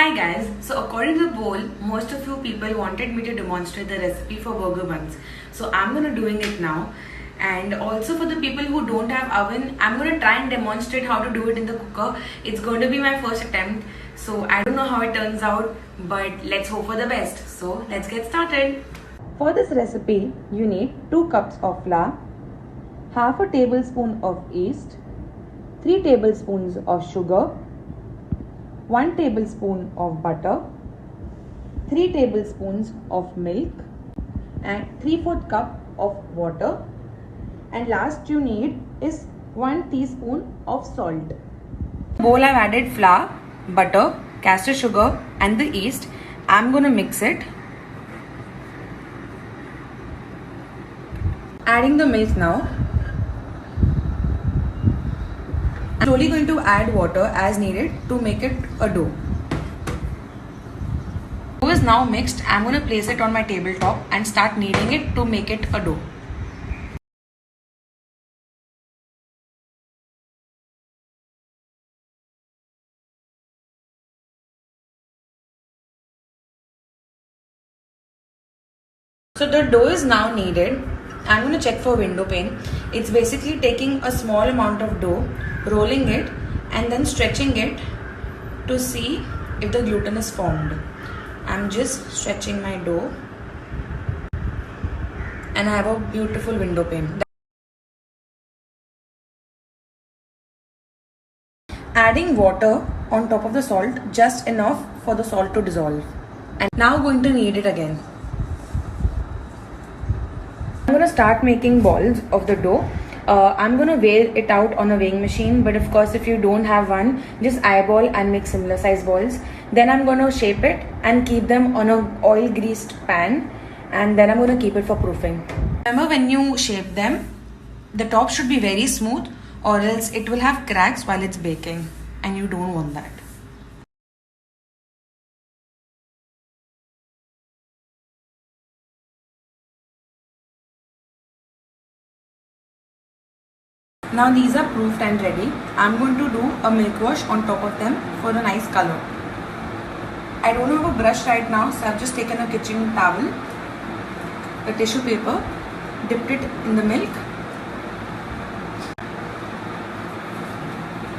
Hi guys, so according to the poll, most of you people wanted me to demonstrate the recipe for burger buns. So I'm gonna doing it now. And also for the people who don't have oven, I'm gonna try and demonstrate how to do it in the cooker. It's going to be my first attempt. So I don't know how it turns out, but let's hope for the best. So let's get started. For this recipe, you need 2 cups of flour, half a tablespoon of yeast, 3 tablespoons of sugar, 1 tablespoon of butter, 3 tablespoons of milk and 3/4 cup of water, and last you need is 1 teaspoon of salt. Bowl I've added flour, butter, caster sugar and the yeast. I'm going to mix it. Adding the milk now. I'm slowly going to add water as needed to make it a dough. Dough is now mixed. I'm going to place it on my tabletop and start kneading it to make it a dough. So the dough is now kneaded. I'm going to check for window pane. It's basically taking a small amount of dough, rolling it and then stretching it to see if the gluten is formed. I'm just stretching my dough and I have a beautiful window pane. Adding water on top of the salt, just enough for the salt to dissolve. And now going to knead it again. I'm going to start making balls of the dough. I'm going to weigh it out on a weighing machine, but of course if you don't have one, just eyeball and make similar size balls. Then I'm going to shape it and keep them on a oil greased pan, and then I'm going to keep it for proofing. Remember, when you shape them, the top should be very smooth or else it will have cracks while it's baking, and you don't want that. Now these are proofed and ready. I'm going to do a milk wash on top of them for a nice color. I don't have a brush right now, so I've just taken a kitchen towel, a tissue paper, dipped it in the milk,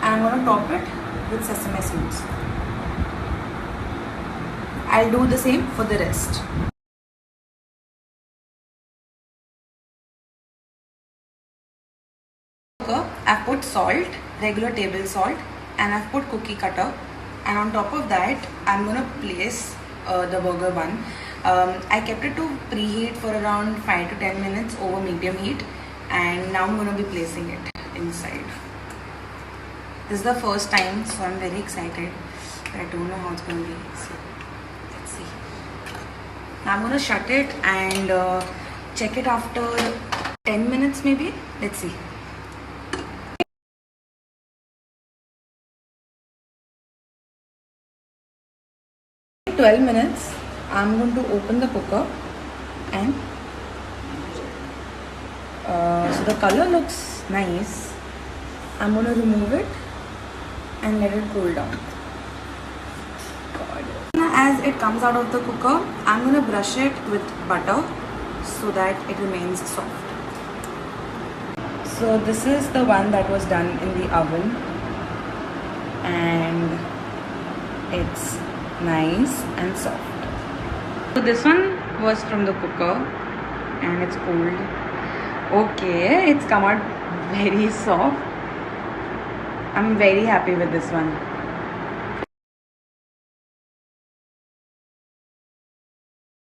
and I'm going to top it with sesame seeds. I'll do the same for the rest. I've put salt, regular table salt, and I've put cookie cutter, and on top of that I'm going to place the burger bun. I kept it to preheat for around 5 to 10 minutes over medium heat, and now I'm going to be placing it inside. This is the first time, so I'm very excited, but I don't know how it's going to be. So let's see. Now I'm going to shut it and check it after 10 minutes maybe. Let's see. 12 minutes, I'm going to open the cooker, and so the color looks nice. I'm going to remove it and let it cool down. As it comes out of the cooker, I'm going to brush it with butter so that it remains soft. So this is the one that was done in the oven, and it's nice and soft. So this one was from the cooker and it's cold. Okay, it's come out very soft. I'm very happy with this one.